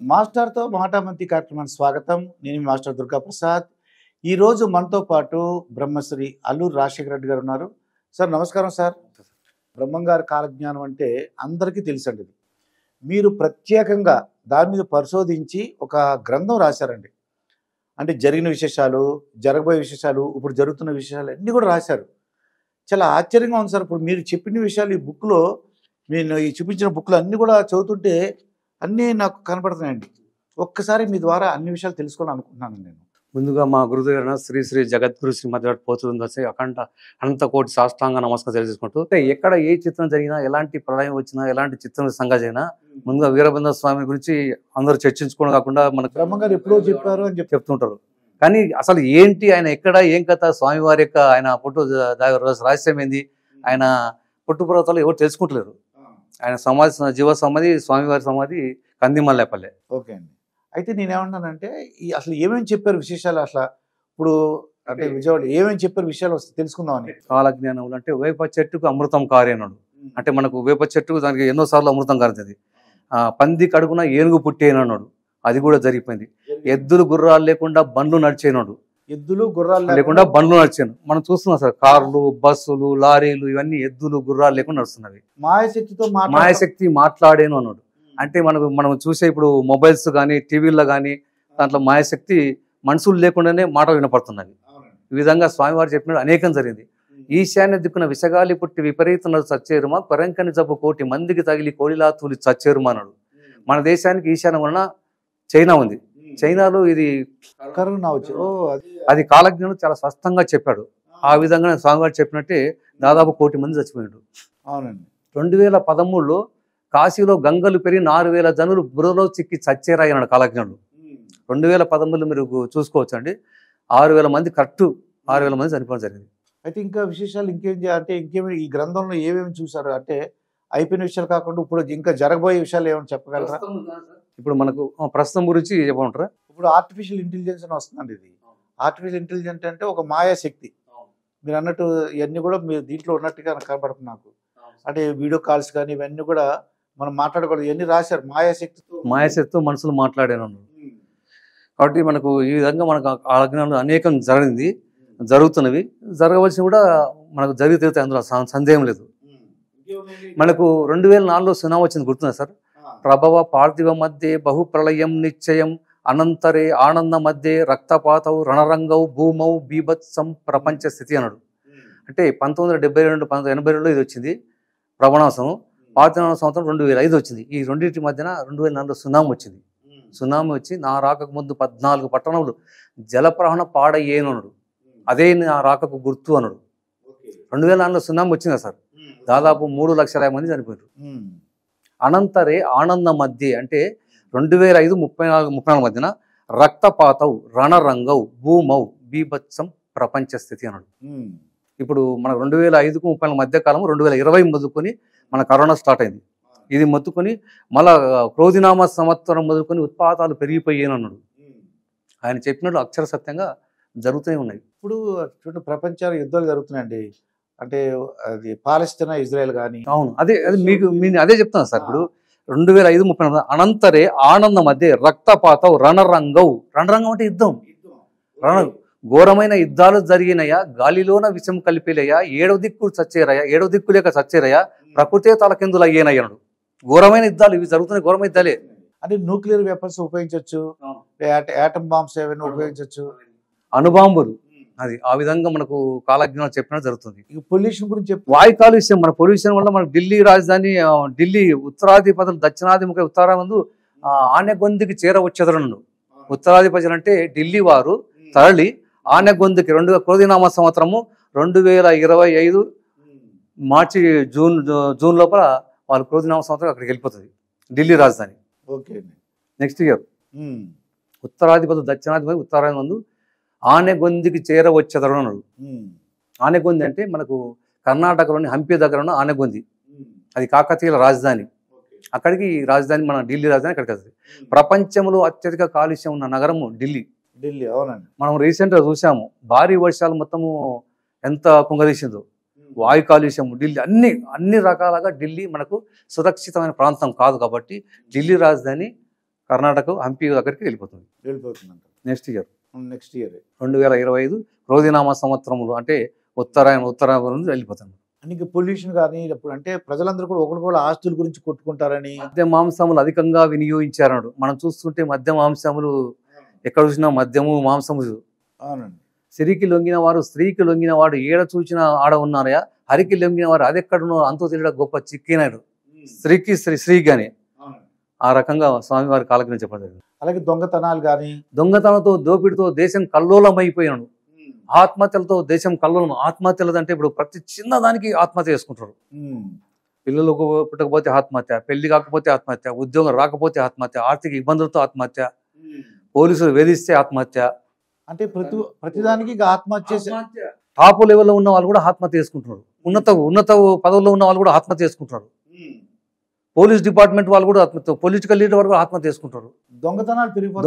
మాస్టర్తో మాటామంతి కార్యక్రమానికి స్వాగతం. నేను మీ మాస్టర్ దుర్గా ప్రసాద్. ఈరోజు మనతో పాటు బ్రహ్మశ్రీ అల్లూరి రాజశేఖర రెడ్డి గారు ఉన్నారు. సార్ నమస్కారం సార్. బ్రహ్మంగారి కాలజ్ఞానం అంటే అందరికీ తెలుసండి. ఇది మీరు ప్రత్యేకంగా దాని మీద పరిశోధించి ఒక గ్రంథం రాశారండి. అంటే జరిగిన విశేషాలు, జరగబోయే విశేషాలు, ఇప్పుడు జరుగుతున్న విశేషాలు అన్నీ కూడా రాశారు. చాలా ఆశ్చర్యంగా ఉంది సార్. ఇప్పుడు మీరు చెప్పిన విషయాలు ఈ బుక్లో, నేను ఈ చూపించిన బుక్లు అన్నీ కూడా చదువుతుంటే అన్నీ నాకు కనపడుతున్నాయండి. ఒక్కసారి మీ ద్వారా అన్ని విషయాలు తెలుసుకోవాలనుకుంటున్నాను నేను. ముందుగా మా గురుదేవున శ్రీ శ్రీ జగద్గురు శ్రీమతి పోతుంది అఖండ అనంత కోటి సాష్టాంగ నమస్కారం తెలియజేసుకుంటూ, ఎక్కడ ఏ చిత్రం జరిగినా, ఎలాంటి ప్రళయం వచ్చినా, ఎలాంటి చిత్రం సంఘటన అయినా ముందుగా వీరభద్ర స్వామి గురించి అందరూ చర్చించుకోవడం కాకుండా మనకు బ్రహ్మంగారు ఎప్పుడో చెప్పారు అని చెప్తుంటారు. కానీ అసలు ఏంటి, ఆయన ఎక్కడ, ఏం కథ, స్వామివారి యొక్క ఆయన పుట్టు రహస్యం ఏంది, ఆయన పుట్టుపర్వతాలు ఎవరు తెలుసుకుంటలేరు. ఆయన సమాధి, జీవ సమాధి, స్వామివారి సమాధి కందిమల్లేపల్లె. ఓకే అండి. అయితే నేనేమంటానంటే అసలు ఏమేమి చెప్పారు విశేషాలు, అసలు ఇప్పుడు అంటే విజయవాడ ఏమేమి చెప్పారు విషయాలు వస్తే తెలుసుకుందామని. కాలజ్ఞానములు అంటే వేప చెట్టుకు అమృతం కారేనాడు. అంటే మనకు వేప చెట్టుకు దానికి ఎన్నోసార్లు అమృతం కారుతుంది. పంది కడుగున ఏనుగు పుట్టేనన్నాడు, అది కూడా జరిగిపోయింది. ఎద్దులు గుర్రాలు లేకుండా బండ్లు నడిచేనాడు, ఎద్దులు గుర్రాలు లేకుండా బండ్లు నడిచాను. మనం చూస్తున్నాం సార్, కార్లు, బస్సులు, లారీలు ఇవన్నీ ఎద్దులు గుర్రాలు లేకుండా నడుస్తున్నవి. మాయాశక్తి మాట్లాడేను అన్నాడు. అంటే మనం చూసే ఇప్పుడు మొబైల్స్ కానీ, టీవీల్లో కానీ, దాంట్లో మాయాశక్తి మనుషులు లేకుండానే మాట వినపడుతున్నవి. ఈ విధంగా స్వామివారు చెప్పినట్టు అనేకం జరిగింది. ఈశాన్య దిక్కున విషగాలి పుట్టి విపరీతం చచ్చేరుమా, కొరంకని జబ్బు కోటి మందికి తగిలి కోడిలా తూలి చచ్చేరుమా అన్నాడు. మన దేశానికి ఈశాన్యం వలన చైనా ఉంది. చైనాలో ఇది కరోనా అది కాలజ్ఞానం చాలా స్పష్టంగా చెప్పాడు. ఆ విధంగా స్వామివారు చెప్పినట్టే దాదాపు 1 కోటి మంది చచ్చిపోయాడు. అవునండి. 2013లో కాశీలో గంగలు పెరిగి 4000 జనులు బురలో చిక్కి చచ్చేరాయన్నాడు కాలజ్ఞానుడు. 2013లో మీరు చూసుకోవచ్చు అండి. 6000 మంది, కరెక్ట్ 6000 మంది చనిపోవడం జరిగింది. అయితే ఇంకా విశేషాలు ఇంకేం అంటే ఇంకేమి ఈ గ్రంథంలో ఏమేమి చూసారు అంటే అయిపోయిన విషయాలు కాకుండా ఇప్పుడు ఇంకా జరగబోయే విషయాలు ఏమైనా చెప్పగలరా? ఇప్పుడు మనకు ప్రస్తుతం గురించి చెప్పమంటారా? ఇప్పుడు ఆర్టిఫిషియల్ ఇంటెలిజెన్స్ అని వస్తుందండి. ఇది ఆర్టిఫిషియల్ ఇంటెలిజెన్స్ అంటే ఒక మాయాశక్తి. మీరు అన్నట్టు ఇవన్నీ కూడా మీరు దీంట్లో ఉన్నట్టుగా కనపడుతుంది నాకు. అంటే వీడియో కాల్స్ కానీ ఇవన్నీ కూడా మనం మాట్లాడకూడదు, ఇవన్నీ రాశారు. మాయాశక్తితో మనుషులు మాట్లాడాను. కాబట్టి మనకు ఈ విధంగా మనకు ఆజ్ఞలు అనేకం జరిగింది, జరుగుతున్నవి, జరగవలసి కూడా మనకు జరిగి తీరుతాయి, అందులో సందేహం లేదు. మనకు 2004లో సునామీ వచ్చింది, గుర్తుందా సార్? ప్రభవ పార్థివ మధ్య బహు ప్రళయం నిశ్చయం అనంతరే ఆనంద మధ్య రక్తపాతవు రణరంగౌ భూమౌ బీభత్సం ప్రపంచ స్థితి అన్నాడు. అంటే 1972, 1982లో ఇది వచ్చింది ప్రవణాసం. 19 సంవత్సరం 2005 వచ్చింది. ఈ రెండింటి మధ్యన 2004లో సునామీ వచ్చింది. సునామీ వచ్చి నా రాకకు ముందు 14 పట్టణములు జలప్రహణ పాడయ్యేను అన్నాడు. అదే నా రాకకు గుర్తు అన్నాడు. 2004లో సునామీ వచ్చిందా సార్? దాదాపు 3,00,000 మంది చనిపోయారు. అనంతరే ఆనంద మధ్య అంటే 2005, 34 మధ్యన రక్తపాతవు రణరంగవు భూమౌ బీభత్సం ప్రపంచ స్థితి అన్నాడు. ఇప్పుడు మన 2005కు 34 మధ్య కాలం 2020 మొదలుకొని మన కరోనా స్టార్ట్ అయింది. ఇది మొత్తుకొని మళ్ళా క్రోధినామ సంవత్సరం మొదలుకొని ఉత్పాతాలు పెరిగిపోయానన్నాడు. ఆయన చెప్పినట్లు అక్షర సత్యంగా జరుగుతూనే ఉన్నాయి. ఇప్పుడు చూడండి, ప్రపంచ యుద్ధాలు జరుగుతున్నాయండి. అంటే అది పాలస్తీనా, ఇజ్రాయెల్ కానీ. అవును, మీకు అదే చెప్తాను సార్. ఇప్పుడు 2005, 34 అనంతరే ఆనంద మధ్య రక్తపాతవు రణరంగవు. రణరంగం అంటే యుద్ధం. ఘోరమైన యుద్ధాలు జరిగినయా, గాలిలోన విషం కలిపిలయ్యా, 7వ దిక్కు చచ్చేరయ్యా, 7వ దిక్కు లేక చచ్చేరయ్యా, ప్రకృతే తలకిందులు అయ్యేనయ్యాడు. ఘోరమైన యుద్ధాలు ఇవి జరుగుతున్నాయి, ఘోరమైన యుద్ధాలే. అంటే న్యూక్లియర్ వెపన్స్ ఉపయోగించవచ్చు, యాటమ్ బాంబ్స్ ఏమైనా ఉపయోగించవచ్చు, అణుబాంబులు. అది ఆ విధంగా మనకు కాలజ్ఞానం చెప్పినట్టు జరుగుతుంది. పొల్యూషన్ గురించి వాయు కాలుష్యం, మన పొల్యూషన్ వల్ల మన ఢిల్లీ రాజధాని, ఢిల్లీ ఉత్తరాధిపతులు దక్షిణాధిముఖ ఉత్తరామందు ఆనెగొందికి చేరవచ్చెదరను. ఉత్తరాధిపతులు అంటే ఢిల్లీ వారు తరలి ఆనెగొందికి క్రోధినామ సంవత్సరము 2025 మార్చి జూన్ లోపల వాళ్ళు క్రోధినామ సంవత్సరం అక్కడికి వెళ్ళిపోతుంది, ఢిల్లీ రాజధాని. ఓకే, నెక్స్ట్ ఇయర్ ఉత్తరాధిపతులు దక్షిణాధిపతి ఉత్తరామందు ఆనెగొందికి చేరవచ్చెదరను అన్నాడు. ఆనెగొంది అంటే మనకు కర్ణాటకలోని హంపి దగ్గర ఉన్న ఆనెగొంది, అది కాకతీయుల రాజధాని. అక్కడికి రాజధాని, మన ఢిల్లీ రాజధాని అక్కడికి వస్తుంది. ప్రపంచంలో అత్యధిక కాలుష్యం ఉన్న నగరము ఢిల్లీ. అవునండి. మనం రీసెంట్గా చూసాము, భారీ వర్షాలు మొత్తము ఎంత కుంగదీసిందో. వాయు కాలుష్యం ఢిల్లీ, అన్ని రకాలుగా ఢిల్లీ మనకు సురక్షితమైన ప్రాంతం కాదు. కాబట్టి ఢిల్లీ రాజధాని కర్ణాటక హంపి దగ్గరికి వెళ్ళిపోతుంది వెళ్ళిపోతుందంట నెక్స్ట్ ఇయర్. నెక్స్ట్ ఇయర్ 2025 క్రోధినామ సంవత్సరంలో అంటే ఉత్తరాయణ నుంచి వెళ్ళిపోతాను. ఇంకా పొల్యూషన్ కానీ ఇప్పుడు అంటే ప్రజలందరూ కూడా ఒకరికొకరు ఆస్తుల గురించి కొట్టుకుంటారని మద్య మాంసములు అధికంగా వినియోగించారన్నాడు. మనం చూస్తుంటే మద్య మాంసములు ఎక్కడ చూసినా మద్యము మాంసములు. అవునండి. సిరికి లొంగిన వారు స్త్రీకి లొంగిన వాడు ఏడ చూచిన ఆడ ఉన్నారయా, హరికి లొంగిన వారు అదెక్కడున్నో అంతో తెలియడం గొప్ప చిక్కినాడు. స్త్రీకి శ్రీగానే ఆ రకంగా స్వామివారి కాలజ్ఞానం చెప్పడం. అలాగే దొంగతనాలు కానీ దొంగతనంతో దోపిడితో దేశం కల్లోలమైపోయాడు. ఆత్మహత్యలతో దేశం కల్లోలం. ఆత్మహత్యలు అంటే ఇప్పుడు ప్రతి చిన్నదానికి ఆత్మహత్య చేసుకుంటారు. పిల్లలకు పుట్టకపోతే ఆత్మహత్య, పెళ్లి కాకపోతే ఆత్మహత్య, ఉద్యోగం రాకపోతే ఆత్మహత్య, ఆర్థిక ఇబ్బందులతో ఆత్మహత్య, పోలీసులు వేధిస్తే ఆత్మహత్య. అంటే ప్రతిదానికి ఆత్మహత్య. టాప్ లెవెల్లో ఉన్న వాళ్ళు కూడా ఆత్మహత్య చేసుకుంటున్నారు. ఉన్నత పదవుల్లో ఉన్న వాళ్ళు కూడా ఆత్మహత్య చేసుకుంటున్నారు. పోలీస్ డిపార్ట్మెంట్ వాళ్ళు కూడా పొలిటికల్ లీడర్ వాళ్ళు కూడా ఆత్మహత్య చేసుకుంటారు.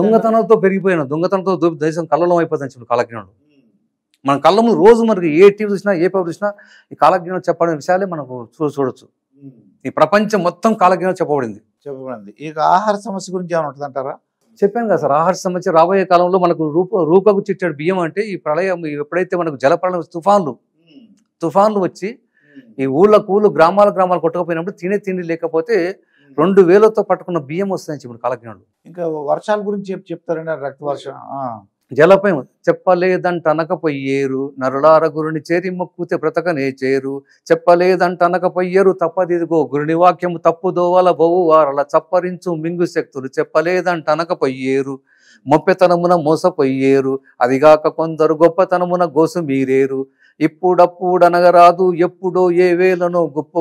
దొంగతనాలతో పెరిగిపోయిన దొంగతనంతో దేశం కల్లోలం అయిపోతుంది చెప్పి కాలజ్ఞానం. మన కళ్ళ ముందు రోజు మనకి ఏ టీవీ చూసినా ఏ పేపర్ చూసినా ఈ కాలజ్ఞానం చెప్పబడిన విషయాలే మనకు చూడొచ్చు. ఈ ప్రపంచం మొత్తం కాలజ్ఞానం చెప్పబడింది. ఇక ఆహార సమస్య గురించి ఏమైనా ఉంటుంది అంటారా? చెప్పాను కదా సార్, ఆహార సమస్య రాబోయే కాలంలో మనకు రూపకు చిట్టాడు బియ్యం. అంటే ఈ ప్రళయం ఎప్పుడైతే మనకు జలప్రళయం తుఫాన్లు వచ్చి ఈ ఊళ్ళకు గ్రామాలు కొట్టకపోయినప్పుడు తిండి లేకపోతే 2000తో పట్టుకున్న బియ్యం వస్తాయని చెప్పి కాలజ్ఞానులు. ఇంకా వర్షాల గురించి చెప్తారండి. రక్త వర్షం జలపై చెప్పలేదంటనకపోయేరు, నరులార గురుని చేరి మొక్కుతే బ్రతకనే చేరు. చెప్పలేదంటనకపోయేరు, తప్పదిదిగో గురుని వాక్యము తప్పుదోవల బొవ్వు వారల చప్పరించు మింగు శక్తులు. చెప్పలేదంటనకపోయేరు, మొప్పెతనమున మోసపోయేరు, అదిగాక కొందరు గొప్పతనమున గోసు మీరేరు. ఇప్పుడప్పుడనగరాదు ఎప్పుడో ఏ వేలను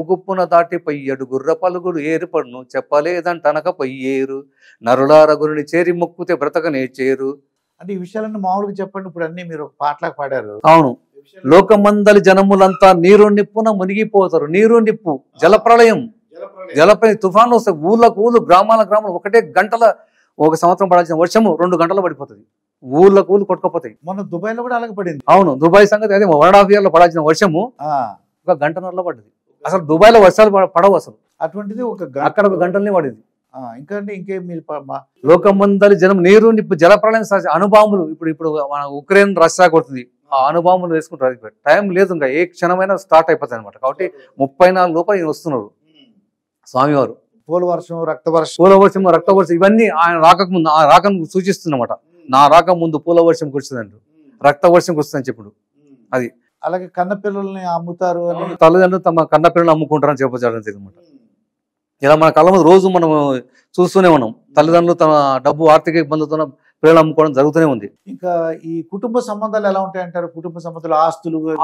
గుప్పున దాటిపోయ్యడు గుర్ర పలుగుడు ఏర్పడును. చెప్పలేదంటనకపోయేరు, నరులార గురుని చేరి మొక్కుతే బ్రతకనే చేరు. అంటే ఈ విషయాలన్నీ మామూలుగా చెప్పండి. ఇప్పుడు అన్ని మీరు పాటలకు పాడారు. అవును. లోకమందలి జనములంతా నీరు నిప్పున మునిగిపోతారు. నీరు నిప్పు జలప్రళయం, తుఫాన్లు వస్తాయి. ఊళ్ళకు గ్రామాలు ఒకటే గంటల, ఒక సంవత్సరం పడాల్సిన వర్షము 2 గంటలు పడిపోతుంది. ఊళ్ళకు కొట్టుకపోతాయి. మొన్న దుబాయ్ లో కూడా అలాగే పడింది. అవును, దుబాయ్ సంగతి అదే 1.5 year లో పడాల్సిన వర్షము 1 గంటన్నరలో పడ్డది. అసలు దుబాయ్ లో వర్షాలు పడవు అసలు. అటువంటిది అక్కడ 1 గంటలనే పడింది. ఇంకా అంటే ఇంకేం మీరు లోకమందలి జనం నీరు నిప్పు జలప్రళయం అణుబాంబులు. ఇప్పుడు మన ఉక్రెయిన్ రష్యా కొడుతుంది. ఆ అణుబాంబులు వేసుకుంటారు. టైం లేదు, ఇంకా ఏ క్షణమైనా స్టార్ట్ అయిపోతాయి అనమాట. కాబట్టి 34 లోపల ఈయన వస్తున్నారు స్వామివారు. పూలవర్షం, రక్తవర్షం ఇవన్నీ ఆయన రాకముందు ఆ రాకను సూచిస్తున్నమాట. నా రాక ముందు పూలవర్షం కురుస్తుందంటారు, రక్తవర్షం కురుస్తుందని చెప్పుడు. అది అలాగే కన్నపిల్లల్ని అమ్ముతారు అని తల్లిదండ్రులు తమ కన్నపిల్లలు అమ్ముకుంటారని చెప్పారు అనమాట. ఇలా మన కళ్ళ ముందు రోజు మనం చూస్తూనే ఉన్నాం. తల్లిదండ్రులు తమ డబ్బు ఆర్థిక ఇబ్బందులతో పిల్లలు అమ్ముకోవడం జరుగుతూనే ఉంది. ఇంకా ఈ కుటుంబ సంబంధాలు ఎలా ఉంటాయంటారు? కుటుంబ సంబంధాలు